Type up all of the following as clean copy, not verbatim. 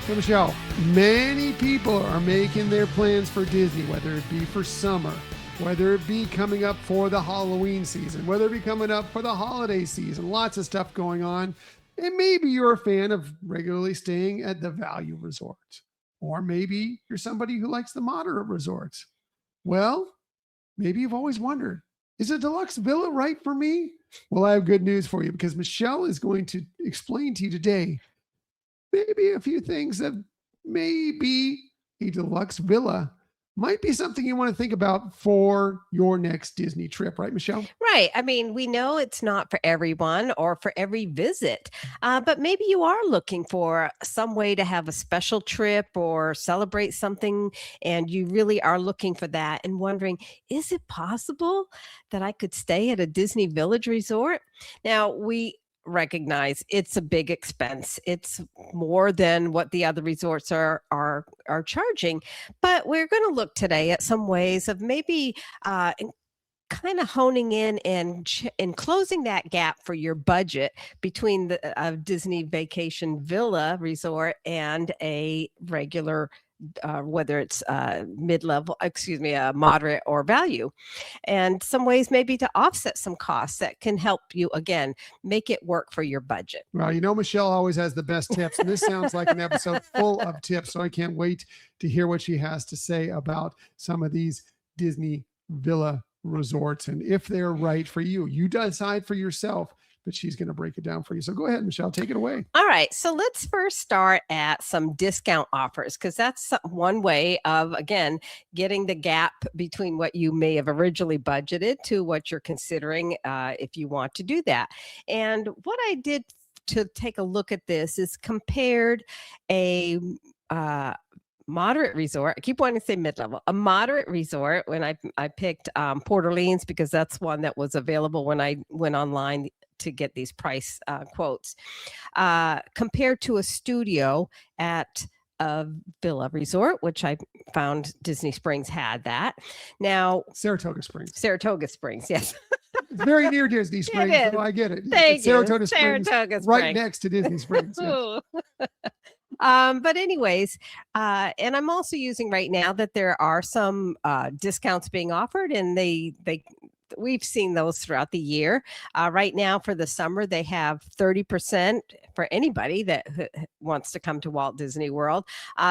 So Michelle, many people are making their plans for Disney, whether it be for summer, whether it be coming up for the Halloween season, whether it be coming up for the holiday season, lots of stuff going on. And maybe you're a fan of regularly staying at the value resorts, or maybe you're somebody who likes the moderate resorts. Well, maybe you've always wondered, is a deluxe villa right for me? Well, I have good news for you, because Michelle is going to explain to you today maybe a few things that maybe a deluxe villa might be something you want to think about for your next Disney trip, right, Michelle? Right. I mean, we know it's not for everyone or for every visit, but maybe you are looking for some way to have a special trip or celebrate something, and you really are looking for that and wondering, is it possible that I could stay at a Disney Village resort? Now, we recognize it's a big expense. It's more than what the other resorts are charging, but we're going to look today at some ways of maybe kind of honing in and closing that gap for your budget between the Disney Vacation Villa Resort and a regular whether it's mid-level, moderate or value, and some ways maybe to offset some costs that can help you, again, make it work for your budget. Well, you know, Michelle always has the best tips, and this sounds like an episode full of tips, so I can't wait to hear what she has to say about some of these Disney Villa resorts and if they're right for you. You decide for yourself, but she's going to break it down for you. So go ahead, Michelle, take it away. All right. So let's first start at some discount offers, because that's one way of, again, getting the gap between what you may have originally budgeted to what you're considering if you want to do that. And what I did to take a look at this is compared a moderate resort. I keep wanting to say mid-level. A moderate resort when I picked Port Orleans, because that's one that was available when I went online to get these price quotes, compared to a studio at a villa resort, which I found Disney Springs had that. Now, Saratoga Springs, yes. It's very near Disney Springs, so I get it. Thank you. Saratoga Springs, right next to Disney Springs. Yes. But anyways, and I'm also using right now that there are some discounts being offered, and we've seen those throughout the year. Right now for the summer, they have 30% for anybody that wants to come to Walt Disney World.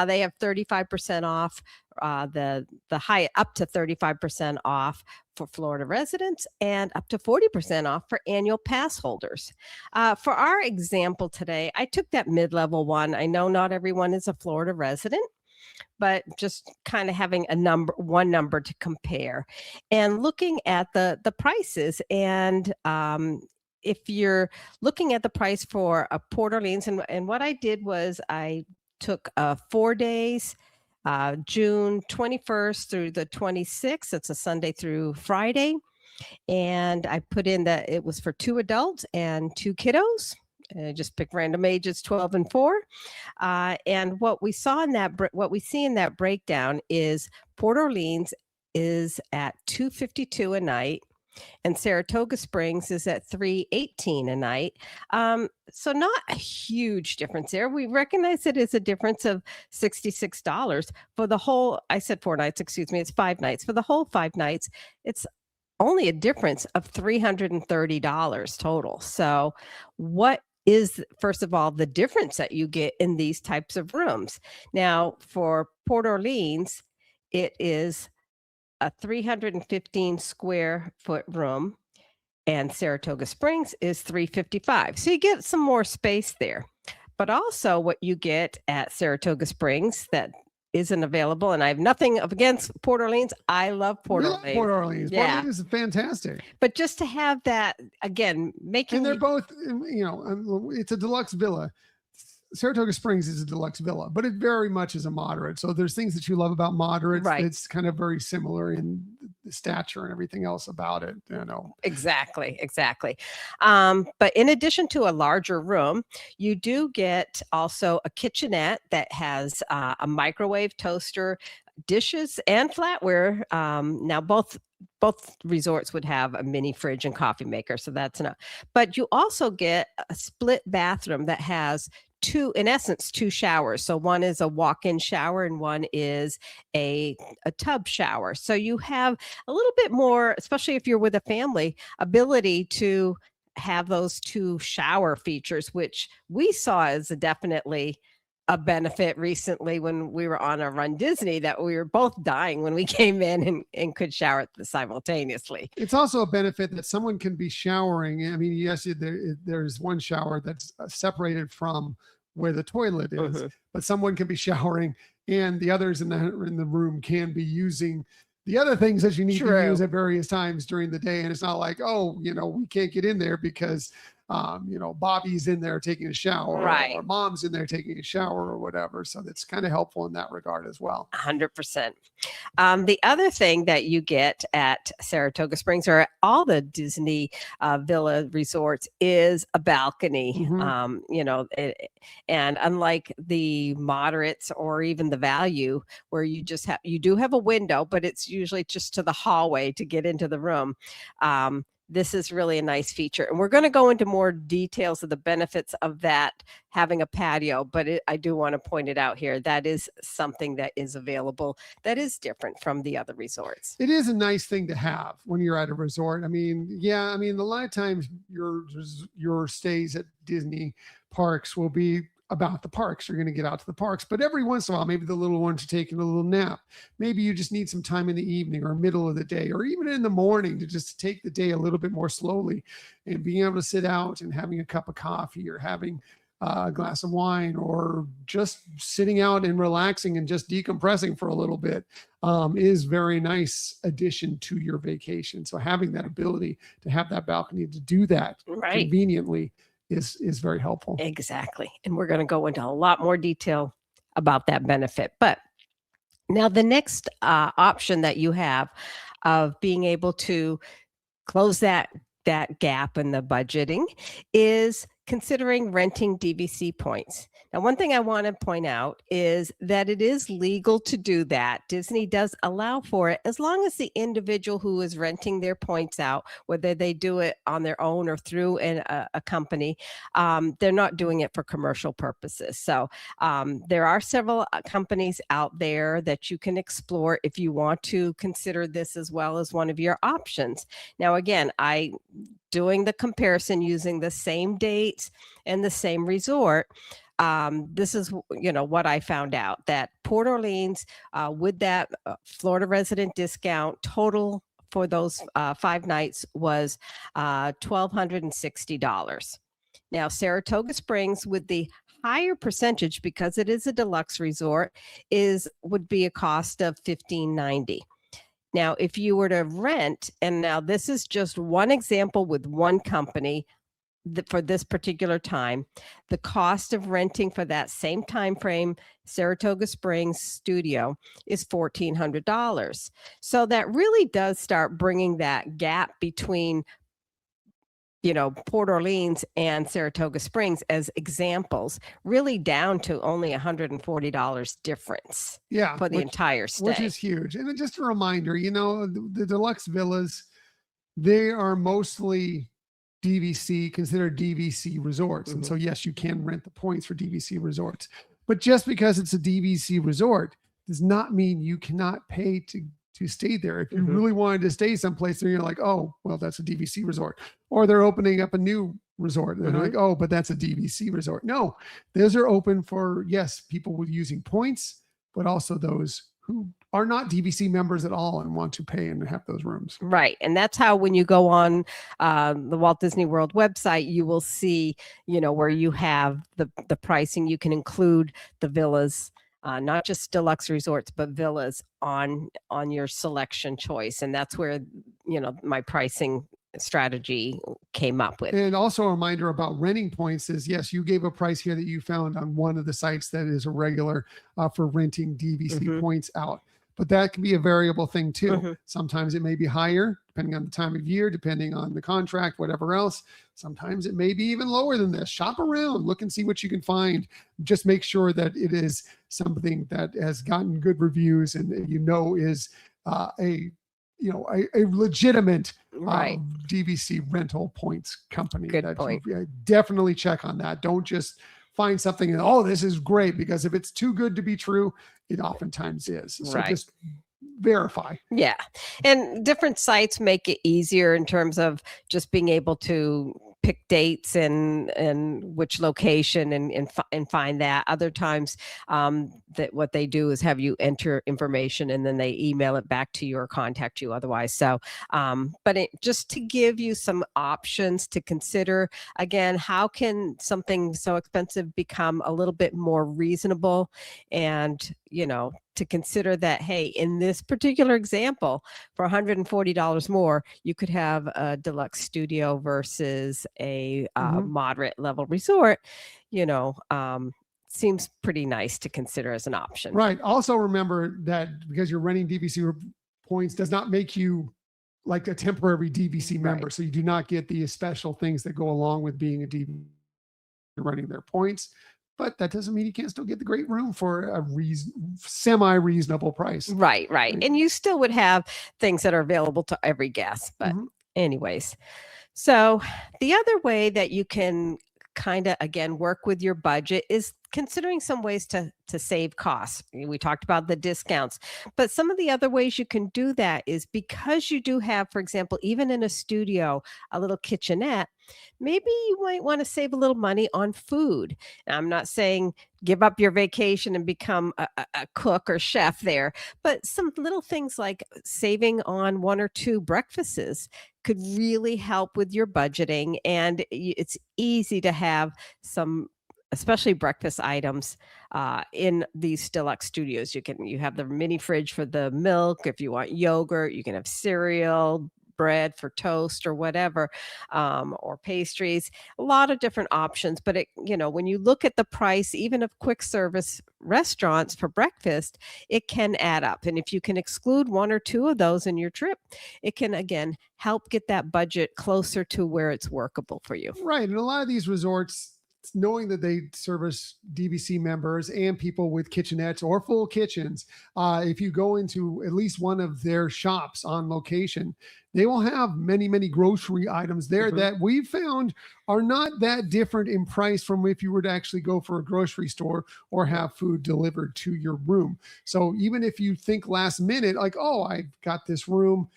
They have 35% off, the high up to 35% off for Florida residents, and up to 40% off for annual pass holders. For our example today, I took that mid-level one. I know not everyone is a Florida resident, but just kind of having one number to compare and looking at the prices. And if you're looking at the price for a Port Orleans, and what I did was I took 4 days, June 21st through the 26th. It's a Sunday through Friday. And I put in that it was for 2 adults and 2 kiddos. And I just picked random ages, 12 and 4. And what we see in that breakdown is Port Orleans is at $252 a night, and Saratoga Springs is at $318 a night. So not a huge difference there. We recognize it is a difference of $66 for the whole. I said 4 nights, it's 5 nights. For the whole 5 nights, it's only a difference of $330 total. So what is, first of all, the difference that you get in these types of rooms? Now, for Port Orleans, it is a 315 square foot room, and Saratoga Springs is 355. So you get some more space there. But also what you get at Saratoga Springs that isn't available, and I have nothing against Port Orleans. I love Port Orleans. Love Port Orleans. Yeah. Port Orleans is fantastic. But just to have that, again, and they're both, it's a deluxe villa. Saratoga Springs is a deluxe villa, but it very much is a moderate. So there's things that you love about moderates. Right. It's kind of very similar in the stature and everything else about it, Exactly. But in addition to a larger room, you do get also a kitchenette that has a microwave, toaster, dishes, and flatware. Now both resorts would have a mini fridge and coffee maker, so that's enough. But you also get a split bathroom that has in essence, two showers. So one is a walk-in shower and one is a tub shower. So you have a little bit more, especially if you're with a family, ability to have those two shower features, which we saw as definitely a benefit recently when we were on a Run Disney, that we were both dying when we came in and could shower simultaneously. It's also a benefit that someone can be showering. I mean, yes, there's one shower that's separated from where the toilet is, but someone can be showering and the others in the room can be using the other things that you need to use at various times during the day. And it's not like, oh, we can't get in there because Bobby's in there taking a shower, or mom's in there taking a shower or whatever. So that's kind of helpful in that regard as well. 100%. The other thing that you get at Saratoga Springs or all the Disney Villa resorts is a balcony. And unlike the moderates or even the value where you do have a window, but it's usually just to the hallway to get into the room. This is really a nice feature. And we're going to go into more details of the benefits of that having a patio, but I do want to point it out here. That is something that is available that is different from the other resorts. It is a nice thing to have when you're at a resort. I mean, a lot of times your stays at Disney parks will be about the parks. You're going to get out to the parks, but every once in a while, maybe the little ones are taking a little nap. Maybe you just need some time in the evening or middle of the day, or even in the morning to just take the day a little bit more slowly, and being able to sit out and having a cup of coffee or having a glass of wine, or just sitting out and relaxing and just decompressing for a little bit is very nice addition to your vacation. So having that ability to have that balcony to do that conveniently is very helpful. Exactly. And we're going to go into a lot more detail about that benefit. But now the next option that you have of being able to close that gap in the budgeting is considering renting DVC points. Now, one thing I want to point out is that it is legal to do that. Disney does allow for it as long as the individual who is renting their points out, whether they do it on their own or through a company, they're not doing it for commercial purposes. So there are several companies out there that you can explore if you want to consider this as well as one of your options. Now, again, doing the comparison using the same dates and the same resort, this is what I found out, that Port Orleans with that Florida resident discount total for those 5 nights was $1,260. Now Saratoga Springs with the higher percentage, because it is a deluxe resort, would be a cost of $1,590. Now, if you were to rent, and now this is just one example with one company for this particular time, the cost of renting for that same time frame, Saratoga Springs studio, is $1,400. So that really does start bringing that gap between Port Orleans and Saratoga Springs as examples, really down to only $140 difference for the entire stay. Which is huge. And then just a reminder, the deluxe villas, they are mostly considered DVC resorts. And so, yes, you can rent the points for DVC resorts. But just because it's a DVC resort does not mean you cannot pay to stay there. If you really wanted to stay someplace and you're like, oh, well, that's a DVC resort. Or they're opening up a new resort. And they're like, oh, but that's a DVC resort. No, those are open for, yes, people with using points, but also those who are not DVC members at all and want to pay and have those rooms. Right. And that's how, when you go on the Walt Disney World website, you will see, where you have the pricing. You can include the villas, not just deluxe resorts, but villas on your selection choice. And that's where, my pricing strategy came up with. And also a reminder about renting points is, yes, you gave a price here that you found on one of the sites that is a regular for renting DVC points out. But that can be a variable thing too. Sometimes it may be higher, depending on the time of year, depending on the contract, whatever else. Sometimes it may be even lower than this. Shop around, look and see what you can find. Just make sure that it is something that has gotten good reviews and is a legitimate DVC rental points company. Good point. Definitely check on that. Don't just find something and, oh, this is great, because if it's too good to be true, it oftentimes is. So Right. just verify. Yeah. And different sites make it easier in terms of just being able to pick dates and which location and find that. Other times that what they do is have you enter information and then they email it back to you or contact you otherwise. So but just to give you some options to consider, again, how can something so expensive become a little bit more reasonable, and to consider that, hey, in this particular example, for $140 more, you could have a deluxe studio versus a moderate level resort, seems pretty nice to consider as an option. Right. Also remember that because you're renting DVC points does not make you like a temporary DVC member. Right. So you do not get the special things that go along with being a DVC, running their points. But that doesn't mean you can't still get the great room for a semi-reasonable price. Right. And you still would have things that are available to every guest. But anyways, so the other way that you can kind of, again, work with your budget is considering some ways to save costs. We talked about the discounts, but some of the other ways you can do that is because you do have, for example, even in a studio, a little kitchenette, maybe you might want to save a little money on food. Now, I'm not saying give up your vacation and become a cook or chef there, but some little things like saving on 1 or 2 breakfasts could really help with your budgeting. And it's easy to have some, especially breakfast items in these deluxe studios. You have the mini fridge for the milk. If you want yogurt, you can have cereal, bread for toast or whatever, or pastries, a lot of different options. But when you look at the price, even of quick service restaurants for breakfast, it can add up. And if you can exclude 1 or 2 of those in your trip, it can, again, help get that budget closer to where it's workable for you. Right. And a lot of these resorts, knowing that they service DVC members and people with kitchenettes or full kitchens, if you go into at least one of their shops on location, they will have many, many grocery items there that we've found are not that different in price from if you were to actually go for a grocery store or have food delivered to your room. So even if you think last minute, like, oh, I got this room,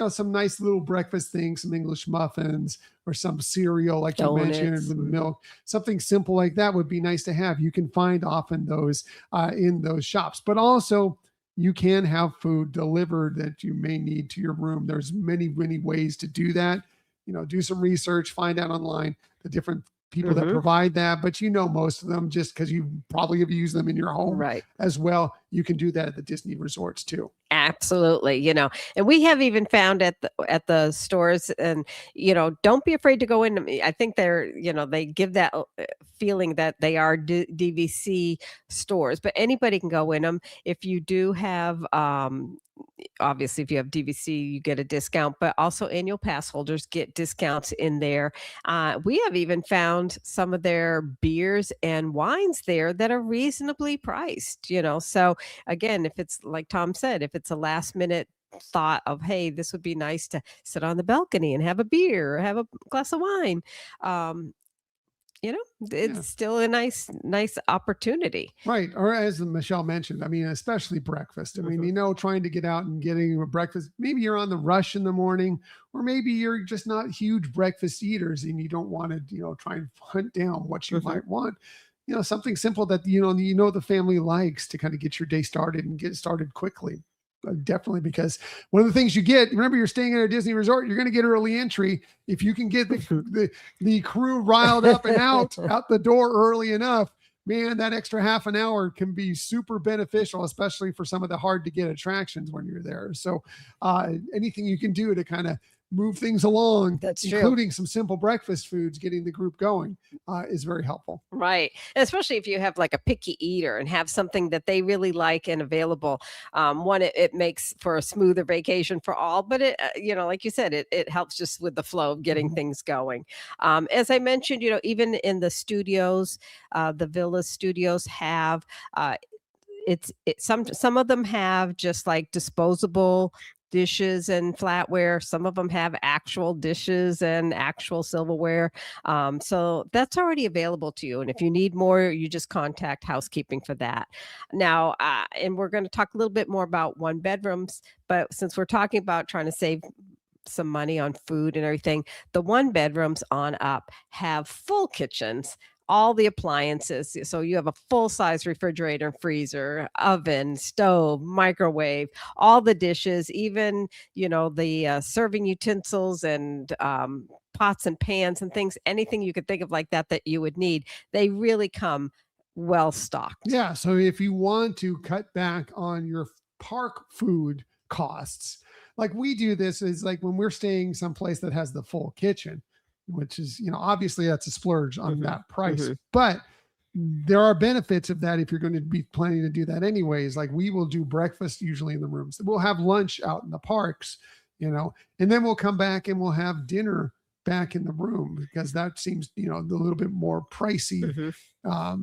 some nice little breakfast things, some English muffins or some cereal, like Donuts. you mentioned, with milk, something simple like that would be nice to have. You can find often those in those shops, but also you can have food delivered that you may need to your room. There's many, many ways to do that. Do some research, find out online the different people that provide that, but most of them, just because you probably have used them in your home as well. You can do that at the Disney resorts too. Absolutely. And we have even found at the stores, and, don't be afraid to go in. I think they give that feeling that they are DVC stores, but anybody can go in them. If you do have, obviously, if you have DVC, you get a discount, but also annual pass holders get discounts in there. We have even found some of their beers and wines there that are reasonably priced, so again, if it's like Tom said, if it's a last minute thought of, hey, this would be nice to sit on the balcony and have a beer or have a glass of wine, it's still a nice opportunity. Right. Or as Michelle mentioned, especially breakfast. Trying to get out and getting a breakfast, maybe you're on the rush in the morning, or maybe you're just not huge breakfast eaters and you don't want to, try and hunt down what you might want. Something simple that, the family likes to kind of get your day started and get started quickly. Definitely, because one of the things you get, remember, you're staying at a Disney resort, you're going to get early entry. If you can get the crew riled up and out the door early enough, man, that extra half an hour can be super beneficial, especially for some of the hard to get attractions when you're there. So anything you can do to kind of move things along, including some simple breakfast foods, getting the group going, is very helpful. Right. And especially if you have like a picky eater and have something that they really like and available. It makes for a smoother vacation for all, but it, like you said, it helps just with the flow of getting things going. As I mentioned, even in the studios, the Villa studios have, some of them have just like disposable dishes and flatware. Some of them have actual dishes and actual silverware. So that's already available to you. And if you need more, you just contact housekeeping for that. Now, and we're going to talk a little bit more about one bedrooms, but since we're talking about trying to save some money on food and everything, the one bedrooms on up have full kitchens, all the appliances. So you have a full size refrigerator and freezer, oven, stove, microwave, all the dishes, even, the serving utensils and pots and pans and things, anything you could think of like that you would need. They really come well stocked. Yeah. So if you want to cut back on your park food costs, like we do, this is like when we're staying someplace that has the full kitchen, which is, obviously that's a splurge on that price, but there are benefits of that if you're going to be planning to do that anyways. Like we will do breakfast usually in the rooms. We'll have lunch out in the parks, and then we'll come back and we'll have dinner back in the room because that seems, a little bit more pricey.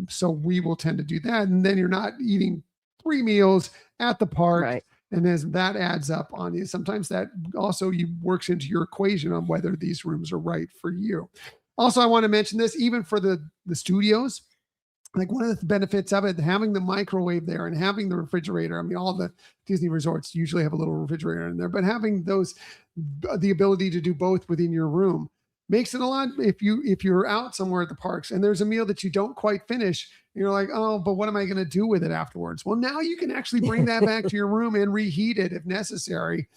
So we will tend to do that. And then you're not eating 3 meals at the park. Right. And as that adds up on you, sometimes that also works into your equation on whether these rooms are right for you. Also, I want to mention this, even for the studios, like one of the benefits of it, having the microwave there and having the refrigerator. I mean, all the Disney resorts usually have a little refrigerator in there, but having the ability to do both within your room makes it a lot. If you're out somewhere at the parks and there's a meal that you don't quite finish, you're like, oh, but what am I going to do with it afterwards? Well, now you can actually bring that back to your room and reheat it if necessary,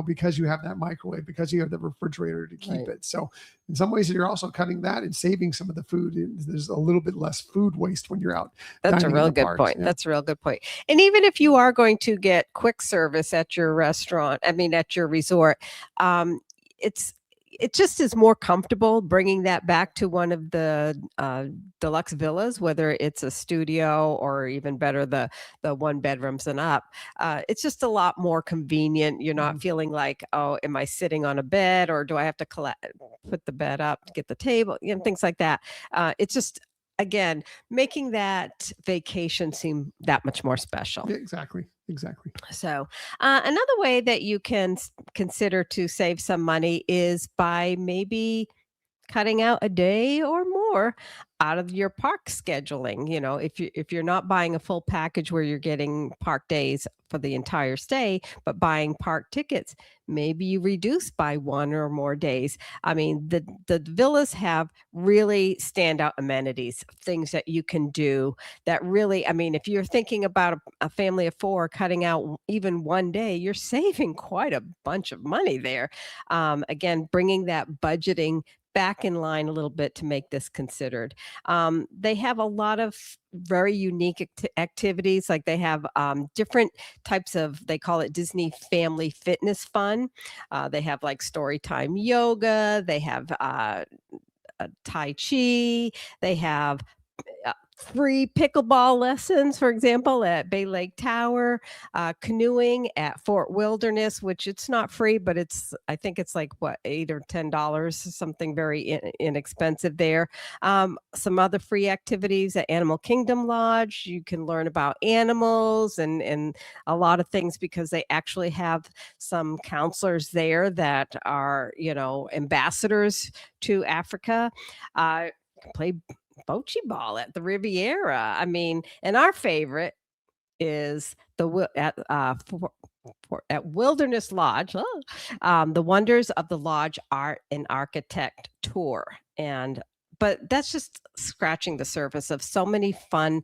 because you have that microwave, because you have the refrigerator to keep it. So in some ways you're also cutting that and saving some of the food. There's a little bit less food waste when you're out. That's a real good point. Yeah. That's a real good point. And even if you are going to get quick service at your at your resort, it just is more comfortable bringing that back to one of the deluxe villas, whether it's a studio or even better, the one bedrooms and up. It's just a lot more convenient. You're not feeling like, oh, am I sitting on a bed or do I have to put the bed up, get the table, things like that. It's just, again, making that vacation seem that much more special. Yeah, exactly. So another way that you can consider to save some money is by maybe cutting out a day or more out of your park scheduling. If you're not buying a full package where you're getting park days for the entire stay, but buying park tickets, maybe you reduce by 1 or more days. I mean, the villas have really standout amenities, things that you can do that really, if you're thinking about a family of 4 cutting out even 1 day, you're saving quite a bunch of money there. Again, bringing that budgeting back in line a little bit to make this considered. They have a lot of very unique activities. Like they have different types of, they call it Disney Family Fitness Fun. They have like story time yoga. They have Tai Chi. They have free pickleball lessons, for example, at Bay Lake Tower, canoeing at Fort Wilderness, which it's not free, but I think it's like $8 or $10, something very inexpensive there. Some other free activities at Animal Kingdom Lodge. You can learn about animals and a lot of things because they actually have some counselors there that are, ambassadors to Africa. Play bocce ball at the Riviera. And our favorite is at Wilderness Lodge, the Wonders of the Lodge Art and Architect Tour. But that's just scratching the surface of so many fun,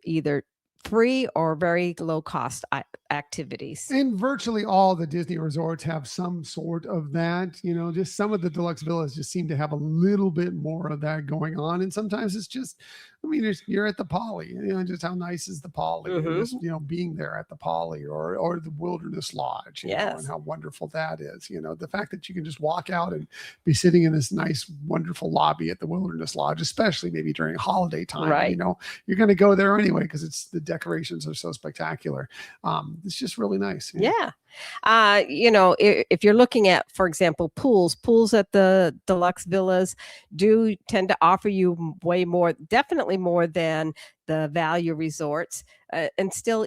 either free or very low cost activities. And virtually all the Disney resorts have some sort of that, just some of the deluxe villas just seem to have a little bit more of that going on. And sometimes it's just, you're at the Poly, just how nice is the Poly, just, being there at the Poly or the Wilderness Lodge, and how wonderful that is. The fact that you can just walk out and be sitting in this nice, wonderful lobby at the Wilderness Lodge, especially maybe during holiday time, right. You're going to go there anyway, because the decorations are so spectacular. it's just really nice. Yeah. If you're looking at, for example, pools at the deluxe villas do tend to offer you way more, definitely more than the value resorts, and still,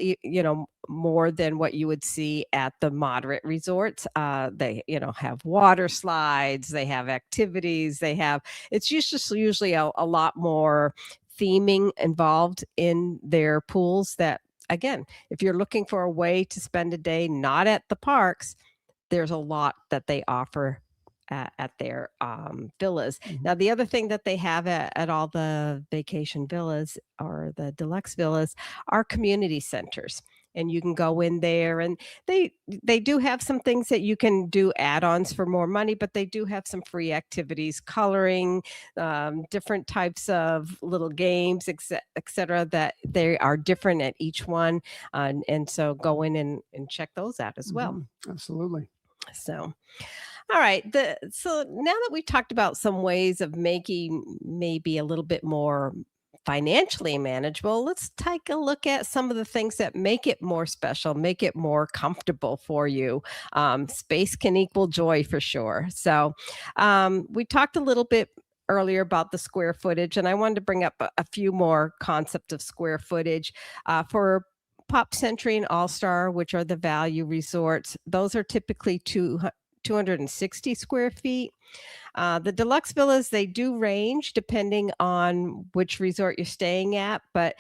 more than what you would see at the moderate resorts. They, have water slides, they have activities, it's usually a lot more theming involved in their pools that, again, if you're looking for a way to spend a day not at the parks, there's a lot that they offer at their villas. Mhm. Now, the other thing that they have at all the vacation villas or the deluxe villas are community centers. And you can go in there, and they do have some things that you can do add-ons for more money, but they do have some free activities, coloring, different types of little games, et cetera, that they are different at each one. And so go in and check those out as well. Absolutely. So, all right. So now that we've talked about some ways of making maybe a little bit more financially manageable, let's take a look at some of the things that make it more special, make it more comfortable for you. Space can equal joy for sure. So we talked a little bit earlier about the square footage, and I wanted to bring up a few more concepts of square footage for Pop Century and All Star, which are the value resorts. Those are typically 260 square feet. The deluxe villas, they do range depending on which resort you're staying at, but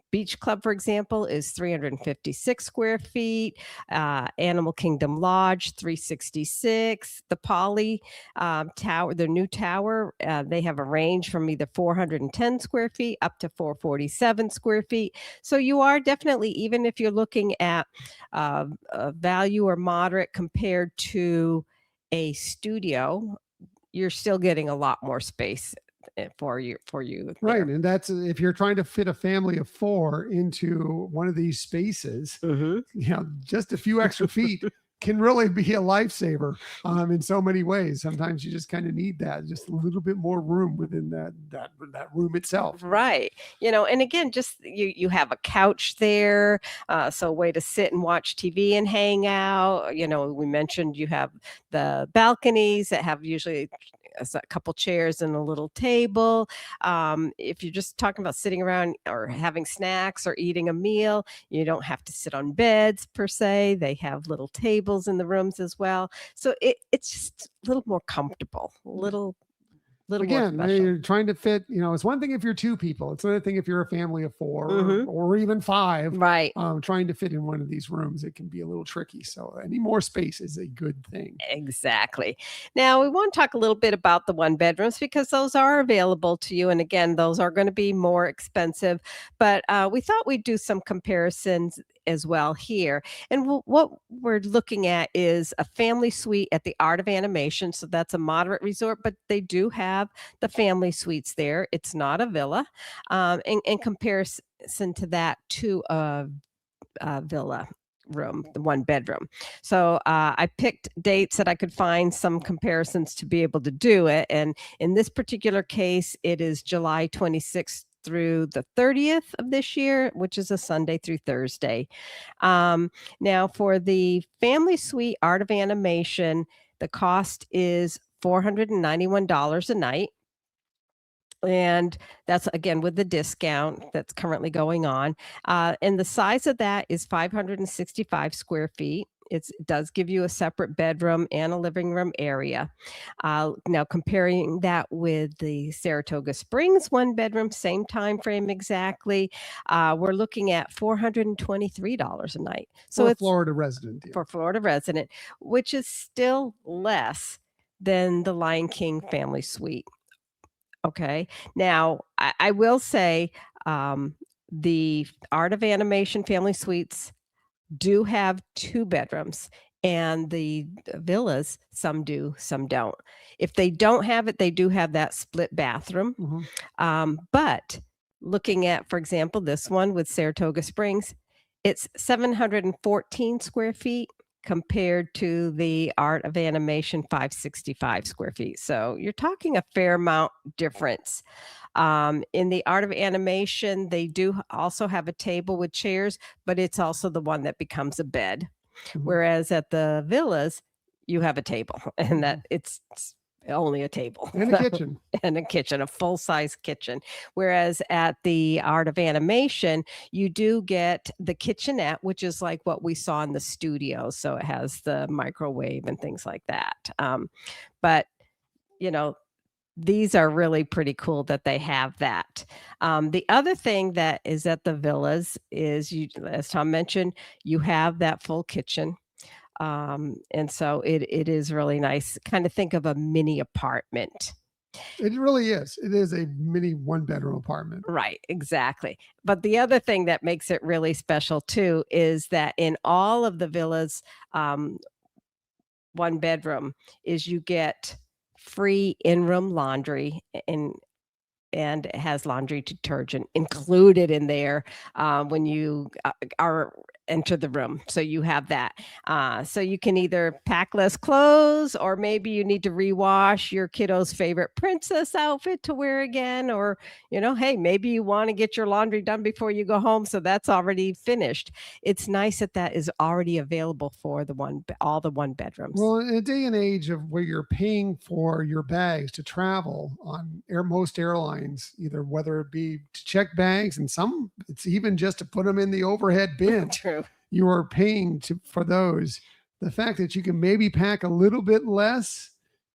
Beach Club, for example, is 356 square feet. Animal Kingdom Lodge, 366. The Poly Tower, the new tower, they have a range from either 410 square feet up to 447 square feet. So you are definitely, even if you're looking at a value or moderate compared to a studio, you're still getting a lot more space for you Right. there. And that's if you're trying to fit a family of 4 into one of these spaces, just a few extra feet can really be a lifesaver in so many ways. Sometimes you just kind of need that, just a little bit more room within that room itself. Right. And again, just you have a couch there, so a way to sit and watch TV and hang out. We mentioned you have the balconies that have usually a couple chairs and a little table. If you're just talking about sitting around or having snacks or eating a meal, you don't have to sit on beds per se. They have little tables in the rooms as well. So it's just a little more comfortable, a little Again, more special. you're trying to fit, it's one thing if you're 2 people. It's another thing if you're a family of 4 or even 5. Right. Trying to fit in one of these rooms, it can be a little tricky. So any more space is a good thing. Exactly. Now, we want to talk a little bit about the 1-bedrooms because those are available to you. And again, those are going to be more expensive. But we thought we'd do some comparisons as well here. And what we're looking at is a family suite at the Art of Animation. So that's a moderate resort, but they do have the family suites there. It's not a villa. In comparison to that, to a villa room, the 1-bedroom. So I picked dates that I could find some comparisons to be able to do it. And in this particular case, it is July 26th through the 30th of this year, which is a Sunday through Thursday. Now, for the family suite Art of Animation, the cost is $491 a night. And that's, again, with the discount that's currently going on. And the size of that is 565 square feet. It does give you a separate bedroom and a living room area. Now, comparing that with the Saratoga Springs 1-bedroom, same time frame exactly, we're looking at $423 a night. So for it's Florida resident. For Florida resident, which is still less than the Lion King family suite. Okay. Now, I will say the Art of Animation family suites do have 2 bedrooms, and the villas, some do, some don't. If they don't have it, they do have that split bathroom. But looking at, for example, this one with Saratoga Springs, it's 714 square feet. compared to the Art of Animation 565 square feet. So you're talking a fair amount difference. In the Art of Animation, they do also have a table with chairs, but it's also the one that becomes a bed. Whereas at the villas, you have a table, and that it's only a table and a kitchen. And a kitchen, a full-size kitchen. Whereas at the Art of Animation, you do get the kitchenette, which is like what we saw in the studio. So it has the microwave and things like that. But these are really pretty cool that they have that. The other thing that is at the villas is, as Tom mentioned, you have that full kitchen. And so it is really nice. Kind of think of a mini apartment. It really is. It is a mini 1-bedroom apartment. Right, exactly. But the other thing that makes it really special too is that in all of the villas, 1-bedroom is you get free in-room laundry, and it has laundry detergent included in there when you enter the room. So you have that. So you can either pack less clothes, or maybe you need to rewash your kiddo's favorite princess outfit to wear again, or hey, maybe you want to get your laundry done before you go home, so that's already finished. It's nice that is already available for all the 1-bedrooms. Well, in a day and age of where you're paying for your bags to travel on most airlines, either whether it be to check bags, and some it's even just to put them in the overhead bin. True. You are paying for those. The fact that you can maybe pack a little bit less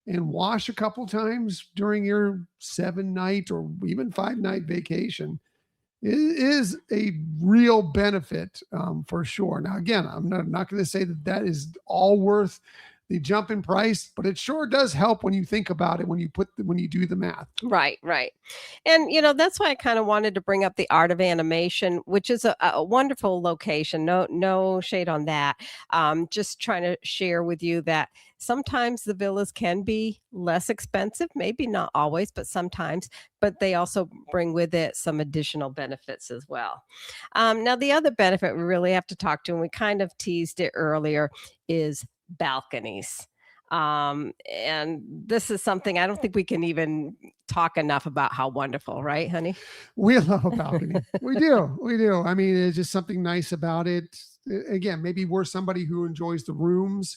and wash a couple times during your 7-night or even 5-night vacation is a real benefit for sure. Now, again, I'm not going to say that is all worth the jump in price, but it sure does help when you think about it, when you do the math. Right. And, that's why I kind of wanted to bring up the Art of Animation, which is a wonderful location. No shade on that. Just trying to share with you that sometimes the villas can be less expensive, maybe not always, but sometimes, but they also bring with it some additional benefits as well. Now, the other benefit we really have to talk to, and we kind of teased it earlier, is balconies. And this is something I don't think we can even talk enough about how wonderful, right, honey? We love a balcony. We do. I mean, it's just something nice about it. Again, maybe we're somebody who enjoys the rooms,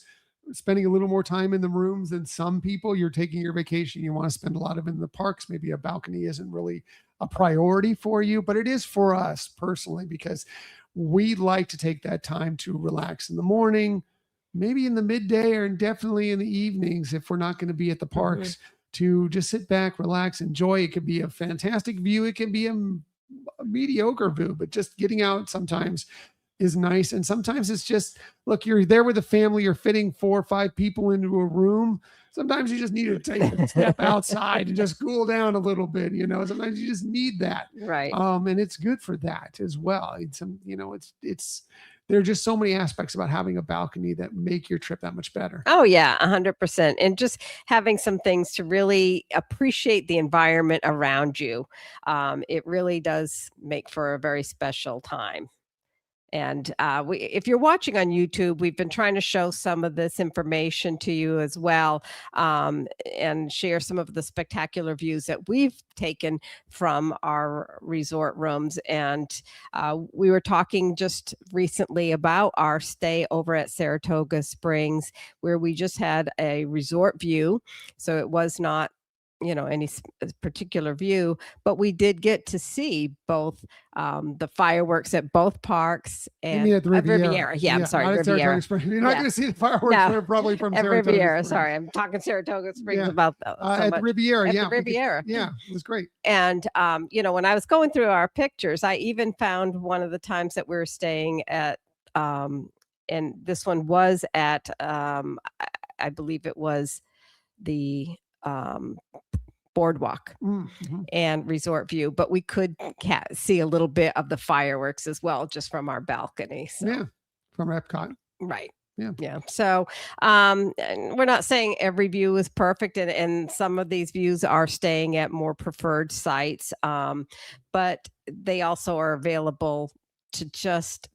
spending a little more time in the rooms than some people. You're taking your vacation, you want to spend a lot of it in the parks. Maybe a balcony isn't really a priority for you, but it is for us personally, because we like to take that time to relax in the morning, maybe in the midday, or definitely in the evenings if we're not going to be at the parks, to just sit back, relax, enjoy. It could be a fantastic view. It can be a mediocre view, but just getting out sometimes is nice. And sometimes it's just, look, you're there with a family, you're fitting 4 or 5 people into a room. Sometimes you just need to take a step outside and just cool down a little bit. Sometimes you just need that. Right. And it's good for that as well. There are just so many aspects about having a balcony that make your trip that much better. Oh yeah, 100%. And just having some things to really appreciate the environment around you. It really does make for a very special time. And if you're watching on YouTube, we've been trying to show some of this information to you as well, and share some of the spectacular views that we've taken from our resort rooms. And we were talking just recently about our stay over at Saratoga Springs, where we just had a resort view. So it was not any particular view, but we did get to see both the fireworks at both parks and at the Riviera. Yeah, I'm sorry, Riviera. You're not going to see the fireworks probably from Saratoga Riviera. Springs. Sorry, I'm talking Saratoga Springs about at the Riviera. The Riviera. It was great. And when I was going through our pictures, I even found one of the times that we were staying at, and this one was at, I believe it was the boardwalk and resort view, but we could see a little bit of the fireworks as well, just from our balcony. So. Yeah, from Epcot. Right. Yeah. So we're not saying every view is perfect, and some of these views are staying at more preferred sites, but they also are available to just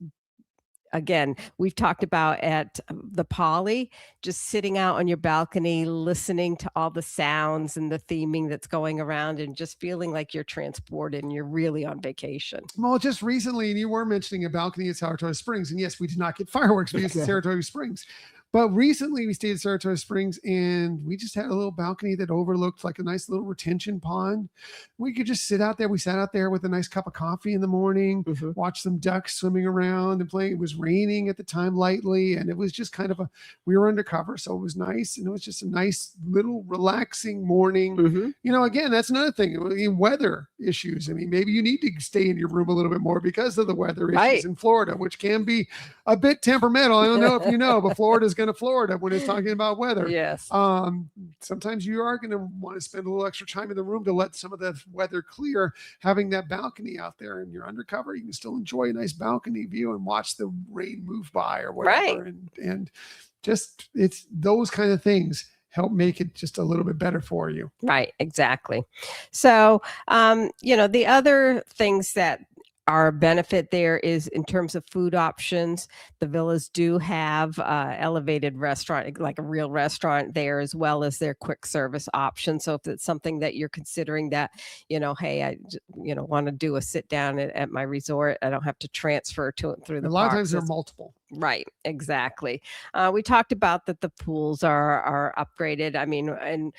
again, we've talked about at the Poly, just sitting out on your balcony, listening to all the sounds and the theming that's going around and just feeling like you're transported and you're really on vacation. Well, just recently, and you were mentioning a balcony at Saratoga Springs, and yes, we did not get fireworks because of Saratoga Springs. But recently we stayed at Saratoga Springs and we just had a little balcony that overlooked like a nice little retention pond. We could just sit out there. We sat out there with a nice cup of coffee in the morning, watched some ducks swimming around and playing. It was raining at the time lightly, and it was just kind of we were undercover, so it was nice. And it was just a nice little relaxing morning. You know, again, that's another thing. I mean, weather issues. I mean, maybe you need to stay in your room a little bit more because of the weather issues in Florida, which can be a bit temperamental. I don't know if you know, but Florida's going to Florida when it's talking about weather. Yes. Sometimes you are going to want to spend a little extra time in the room to let some of the weather clear. Having that balcony out there and you're undercover, you can still enjoy a nice balcony view and watch the rain move by or whatever. And just, it's those kind of things help make it just a little bit better for you. Right. Exactly. So, you know, the other things that our benefit there is in terms of food options. The villas do have elevated restaurant, like a real restaurant there, as well as their quick service option. So if it's something that you're considering that, you know, hey, I want to do a sit down at my resort, I don't have to transfer through the A lot parks. of times they're multiple. Right, exactly. We talked about that the pools are upgraded. I mean, and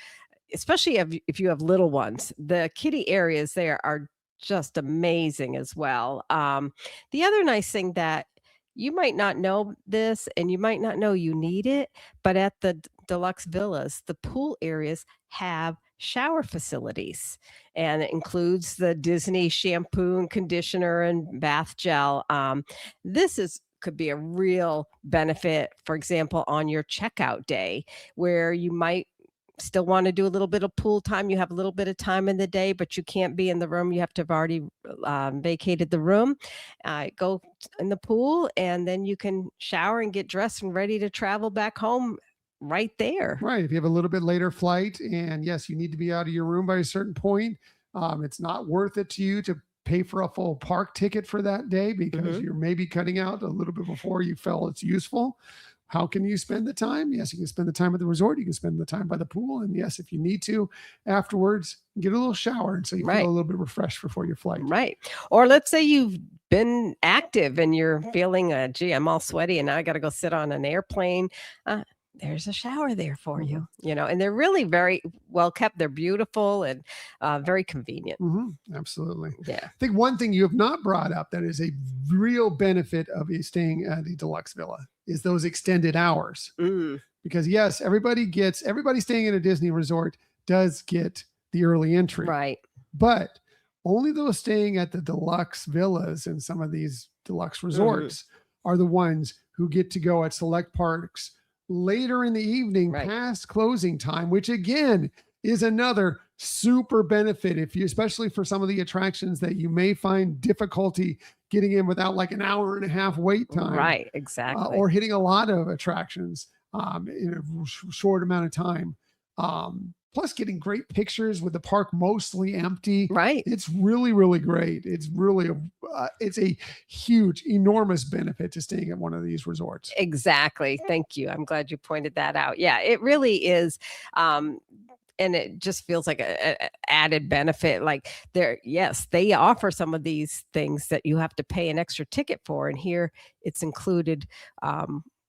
especially if you have little ones, the kiddie areas there are just amazing as well. The other nice thing that you might not know this and you might not know you need it, but at the Deluxe Villas, the pool areas have shower facilities, and it includes the Disney shampoo and conditioner and bath gel. This could be a real benefit, for example, on your checkout day where you might still want to do a little bit of pool time. You have a little bit of time in the day, but you can't be in the room. You have to have already vacated the room. Go in the pool, and then you can shower and get dressed and ready to travel back home right there. Right. If you have a little bit later flight and yes, you need to be out of your room by a certain point, it's not worth it to you to pay for a full park ticket for that day because you're maybe cutting out a little bit before you felt it's useful. How can you spend the time? Yes, you can spend the time at the resort. You can spend the time by the pool. And yes, if you need to afterwards, get a little shower. And so you feel a little bit refreshed before your flight. Right. Or let's say you've been active and you're feeling, gee, I'm all sweaty and now I got to go sit on an airplane. There's a shower there for you, you know, and they're really very well kept. They're beautiful and very convenient. Absolutely. Yeah. I think one thing you have not brought up that is a real benefit of you staying at the Deluxe Villa is those extended hours. Because yes, everybody staying in a Disney resort does get the early entry. Right. But only those staying at the Deluxe Villas and some of these deluxe resorts are the ones who get to go at select parks later in the evening past closing time, which again is another super benefit especially for some of the attractions that you may find difficulty getting in without like an hour and a half wait time. Right, exactly. Or hitting a lot of attractions in a short amount of time. Plus getting great pictures with the park mostly empty. Right. It's really, really great. It's really, it's a huge, enormous benefit to staying at one of these resorts. Exactly. Thank you. I'm glad you pointed that out. Yeah, it really is. And it just feels like a added benefit. Like they offer some of these things that you have to pay an extra ticket for. And here it's included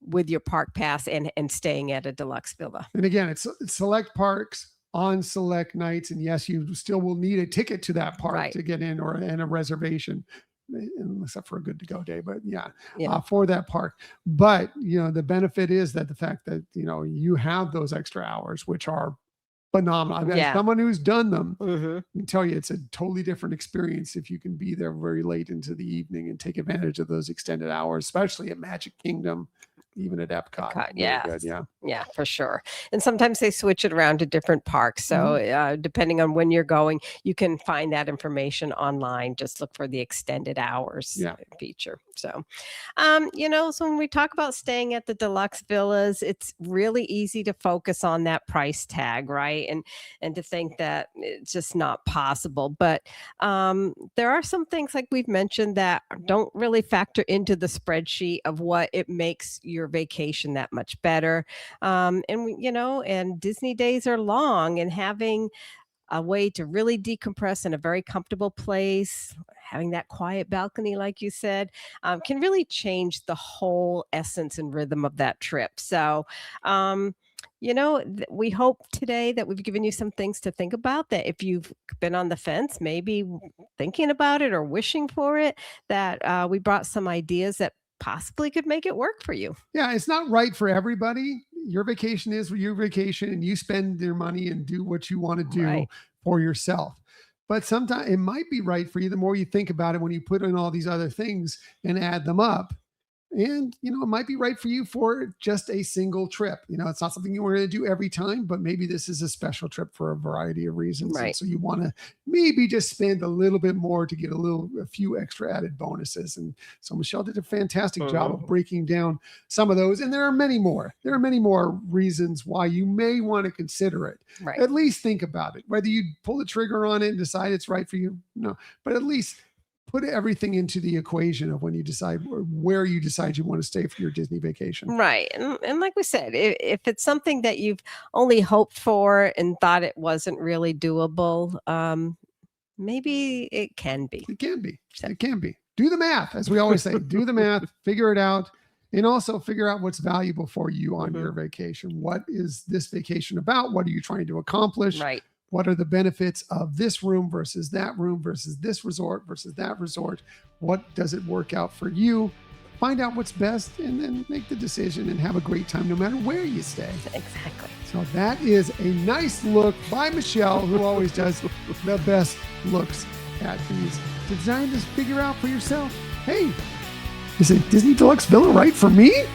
with your park pass and staying at a deluxe villa. And again, it's select parks on select nights. And yes, you still will need a ticket to that park to get in and a reservation, except for a good to go day, but for that park. But, you know, the benefit is that the fact that, you know, you have those extra hours, which are phenomenal. I mean, as someone who's done them, I can tell you it's a totally different experience if you can be there very late into the evening and take advantage of those extended hours, especially at Magic Kingdom. even at Epcot. Really Yeah. good, yeah. Yeah, for sure. And sometimes they switch it around to different parks. So depending on when you're going, you can find that information online. Just look for the extended hours feature. So, so when we talk about staying at the deluxe villas, it's really easy to focus on that price tag, right? And to think that it's just not possible. But there are some things like we've mentioned that don't really factor into the spreadsheet of what it makes your vacation that much better. And Disney days are long, and having a way to really decompress in a very comfortable place, having that quiet balcony, like you said, can really change the whole essence and rhythm of that trip. So, we hope today that we've given you some things to think about, that if you've been on the fence, maybe thinking about it or wishing for it, that we brought some ideas that possibly could make it work for you. Yeah, it's not right for everybody. Your vacation is your vacation, and you spend your money and do what you want to do for yourself. But sometimes it might be right for you the more you think about it, when you put in all these other things and add them up. And, it might be right for you for just a single trip. It's not something you want to do every time, but maybe this is a special trip for a variety of reasons. Right. And so you want to maybe just spend a little bit more to get a few extra added bonuses. And so Michelle did a fantastic job of breaking down some of those. And there are many more. There are many more reasons why you may want to consider it. Right. At least think about it. Whether you pull the trigger on it and decide it's right for you, no. But at least put everything into the equation of when you decide where you decide you want to stay for your Disney vacation. Right. And like we said, if it's something that you've only hoped for and thought it wasn't really doable, maybe it can be. It can be. It can be. Do the math, as we always say. Do the math, figure it out, and also figure out what's valuable for you on your vacation. What is this vacation about? What are you trying to accomplish? Right. What are the benefits of this room versus that room versus this resort versus that resort? What does it work out for you? Find out what's best, and then make the decision and have a great time no matter where you stay. Exactly. So that is a nice look by Michelle, who always does the best looks at these. Designed to figure out for yourself, hey, is a Disney Deluxe Villa right for me?